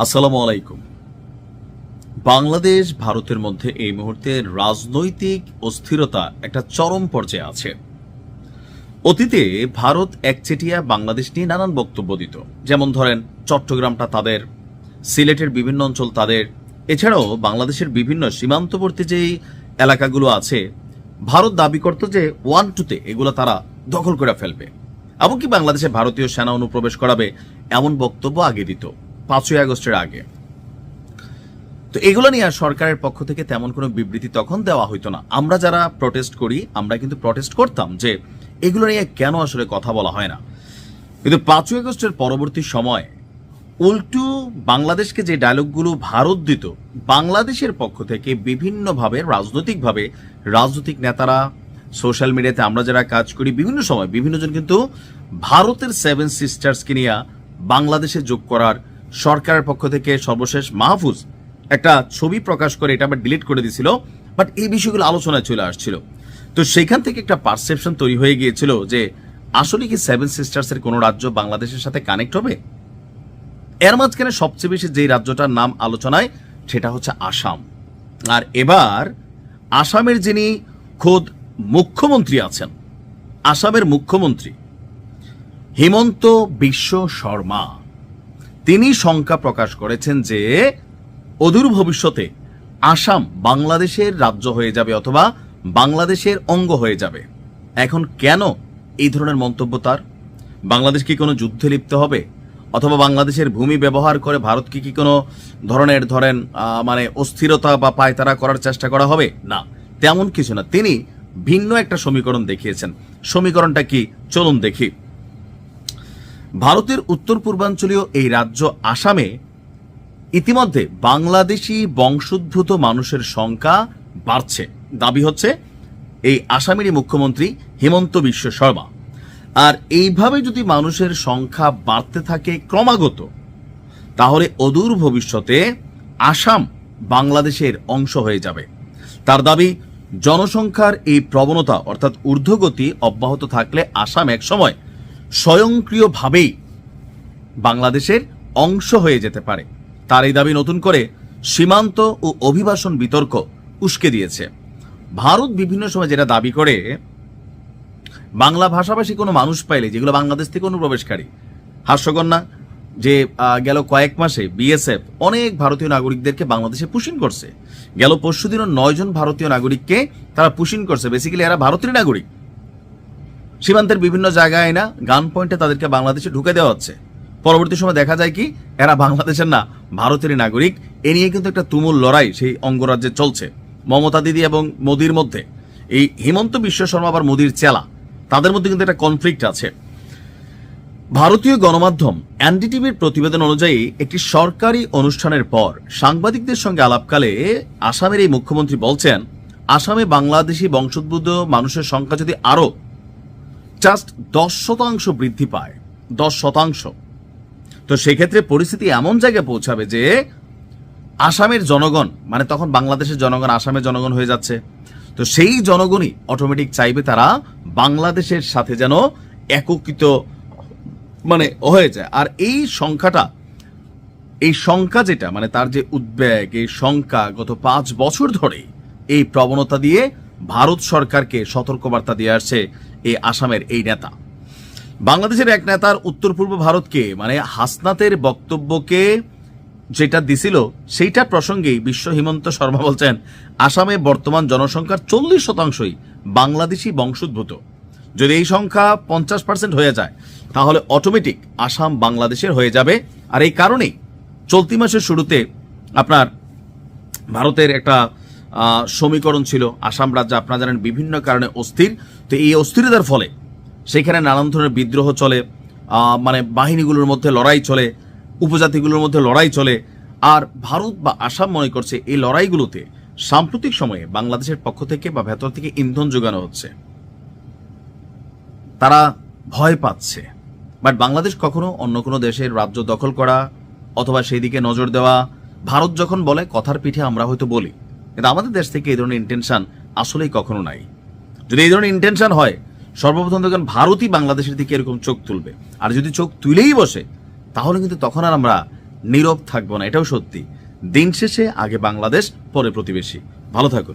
আসসালামু আলাইকুম। বাংলাদেশ ভারতের মধ্যে এই মুহূর্তে রাজনৈতিক অস্থিরতা একটা চরম পর্যায়ে আছে। অতীতে ভারত একচেটিয়া বাংলাদেশ নিয়ে নানান বক্তব্য দিত, যেমন ধরেন চট্টগ্রামটা তাদের, সিলেটের বিভিন্ন অঞ্চল তাদের, এছাড়াও বাংলাদেশের বিভিন্ন সীমান্তবর্তী যেই এলাকাগুলো আছে ভারত দাবি করত যে 1-2-তে এগুলো তারা দখল করে ফেলবে, এমনকি বাংলাদেশে ভারতীয় সেনা অনুপ্রবেশ করাবে, এমন বক্তব্য আগে দিত 5ই আগস্টের আগে। তো এগুলো নিয়ে সরকারের পক্ষ থেকে তেমন কোনো বিবৃতি তখন দেওয়া হইতো না। আমরা যারা প্রটেস্ট করি আমরা কিন্তু প্রটেস্ট করতাম যে এগুলো নিয়ে কেন আসলে কথা বলা হয় না। কিন্তু 5ই আগস্টের পরবর্তী সময় উল্টো বাংলাদেশকে যে ডায়লগগুলো ভারত দিত, বাংলাদেশের পক্ষ থেকে বিভিন্নভাবে রাজনৈতিক নেতারা, সোশ্যাল মিডিয়াতে আমরা যারা কাজ করি, বিভিন্ন সময় বিভিন্নজন কিন্তু ভারতের 7 সিস্টার্সকে নিয়ে বাংলাদেশে যোগ করার সরকারের পক্ষ থেকে সর্বশেষ মাহফুজ একটা ছবি প্রকাশ করে এটা আবার ডিলিট করে দিয়েছিল, বাট এই বিষয়গুলো আলোচনায় চলে আসছিল। তো সেখান থেকে একটা পারসেপশন তৈরি হয়ে গিয়েছিল যে আসলে কি 7 সিস্টার্সের কোনো রাজ্য বাংলাদেশের সাথে কানেক্ট হবে। এর মাঝখানে সবচেয়ে বেশি যে রাজ্যটার নাম আলোচনায় সেটা হচ্ছে আসাম। আর এবার আসামের যিনি খোদ মুখ্যমন্ত্রী আছেন, আসামের মুখ্যমন্ত্রী হিমন্ত বিশ্ব শর্মা, তিনি শঙ্কা প্রকাশ করেছেন যে অদূর ভবিষ্যতে আসাম বাংলাদেশের রাজ্য হয়ে যাবে অথবা বাংলাদেশের অঙ্গ হয়ে যাবে। এখন কেন এই ধরনের মন্তব্য তার? বাংলাদেশ কি কোনো যুদ্ধে লিপ্ত হবে, অথবা বাংলাদেশের ভূমি ব্যবহার করে ভারতকে কি কোনো ধরনের অস্থিরতা বা পায়তারা করার চেষ্টা করা হবে? না, তেমন কিছু না। তিনি ভিন্ন একটা সমীকরণ দেখিয়েছেন। সমীকরণটা কি চলুন দেখি। ভারতের উত্তর পূর্বাঞ্চলীয় এই রাজ্য আসামে ইতিমধ্যে বাংলাদেশি বংশোদ্ভূত মানুষের সংখ্যা বাড়ছে, দাবি হচ্ছে এই আসামেরই মুখ্যমন্ত্রী হিমন্ত বিশ্ব শর্মা। আর এইভাবে যদি মানুষের সংখ্যা বাড়তে থাকে ক্রমাগত, তাহলে অদূর ভবিষ্যতে আসাম বাংলাদেশের অংশ হয়ে যাবে। তার দাবি, জনসংখ্যার এই প্রবণতা অর্থাৎ ঊর্ধ্বগতি অব্যাহত থাকলে আসাম একসময় স্বয়ংক্রিয়ভাবেই বাংলাদেশের অংশ হয়ে যেতে পারে। তার এই দাবি নতুন করে সীমান্ত ও অভিবাসন বিতর্ক উস্কে দিয়েছে। ভারত বিভিন্ন সময় যেটা দাবি করে, বাংলা ভাষাভাষী কোনো মানুষ পাইলে, যেগুলো বাংলাদেশ থেকে অনুপ্রবেশকারী, হাস্যকর না যে গেল কয়েক মাসে বিএসএফ অনেক ভারতীয় নাগরিকদেরকে বাংলাদেশে পুশিং করছে। গেল পরশুদিনও 9 জন ভারতীয় নাগরিককে তারা পুশিং করছে। বেসিক্যালি এরা ভারতের নাগরিক, সীমান্তের বিভিন্ন জায়গায় না গান পয়েন্টে তাদেরকে বাংলাদেশে ঢুকে দেওয়া হচ্ছে। পরবর্তী সময় দেখা যায় কি এরা বাংলাদেশের না, ভারতেরই নাগরিক। এ নিয়ে কিন্তু একটা তুমুল লড়াই সেই অঙ্গরাজ্যে চলছে মমতা দিদি এবং মোদির মধ্যে। এই হিমন্ত বিশ্ব শর্মা আবার মোদির চেলা, তাদের মধ্যে কিন্তু একটা কনফ্লিক্ট আছে। ভারতীয় গণমাধ্যম এনডিটিভির প্রতিবেদন অনুযায়ী একটি সরকারি অনুষ্ঠানের পর সাংবাদিকদের সঙ্গে আলাপকালে আসামের এই মুখ্যমন্ত্রী বলছেন, আসামে বাংলাদেশি বংশোদ্ভূত মানুষের সংখ্যা যদি আরো জাস্ট 10% বৃদ্ধি পায়, 10%, তো সেক্ষেত্রে পরিস্থিতি এমন জায়গায় পৌঁছাবে যে আসামের জনগণ, তখন বাংলাদেশের জনগণ আসামের জনগণ হয়ে যাচ্ছে। তো সেই জনগণই অটোমেটিক চাইবে তারা বাংলাদেশের সাথে যেন একীকৃত হয়ে যায়। আর এই সংখ্যা যেটা তার যে উদ্বেগ, এই সংখ্যা গত 5 বছর ধরে এই প্রবণতা দিয়ে ভারত সরকারকে সতর্কবার্তা দিয়ে আসছে এই আসামের এই নেতা। বাংলাদেশের এক নেতার উত্তর পূর্ব ভারতকে হাসনাতের বক্তব্যকে যেটা দিছিল সেইটা প্রসঙ্গেই বিশ্ব হিমন্ত শর্মা বলছেন, আসামে বর্তমান জনসংখ্যার 40%ই বাংলাদেশি বংশোদ্ভূত। যদি এই সংখ্যা 50% হয়ে যায় তাহলে অটোমেটিক আসাম বাংলাদেশের হয়ে যাবে। আর এই কারণেই চলতি মাসের শুরুতে আপনার ভারতের একটা সমীকরণ ছিল, আসাম রাজ্য আপনারা জানেন বিভিন্ন কারণে অস্থির। তো এই অস্থিরতার ফলে সেখানে নানান ধরনের বিদ্রোহ চলে, বাহিনীগুলোর মধ্যে লড়াই চলে, উপজাতিগুলোর মধ্যে লড়াই চলে। আর ভারত বা আসাম মনে করছে এই লড়াইগুলোতে সাম্প্রতিক সময়ে বাংলাদেশের পক্ষ থেকে বা ভেতর থেকে ইন্ধন যোগানো হচ্ছে, তারা ভয় পাচ্ছে। বাট বাংলাদেশ কখনো অন্য কোনো দেশের রাজ্য দখল করা অথবা সেই দিকে নজর দেওয়া, ভারত যখন বলে কথার পিঠে আমরা হয়তো বলি, কিন্তু আমাদের দেশ থেকে এই ধরনের ইন্টেনশন আসলেই কখনো নাই। যদি এই ধরনের ইন্টেনশন হয়, সর্বপ্রথম দেখেন ভারতই বাংলাদেশের দিকে এরকম চোখ তুলবে। আর যদি চোখ তুলেই বসে তাহলে কিন্তু তখন আর আমরা নীরব থাকবো না, এটাও সত্যি। দিন শেষে আগে বাংলাদেশ, পরে প্রতিবেশী। ভালো থাকুন।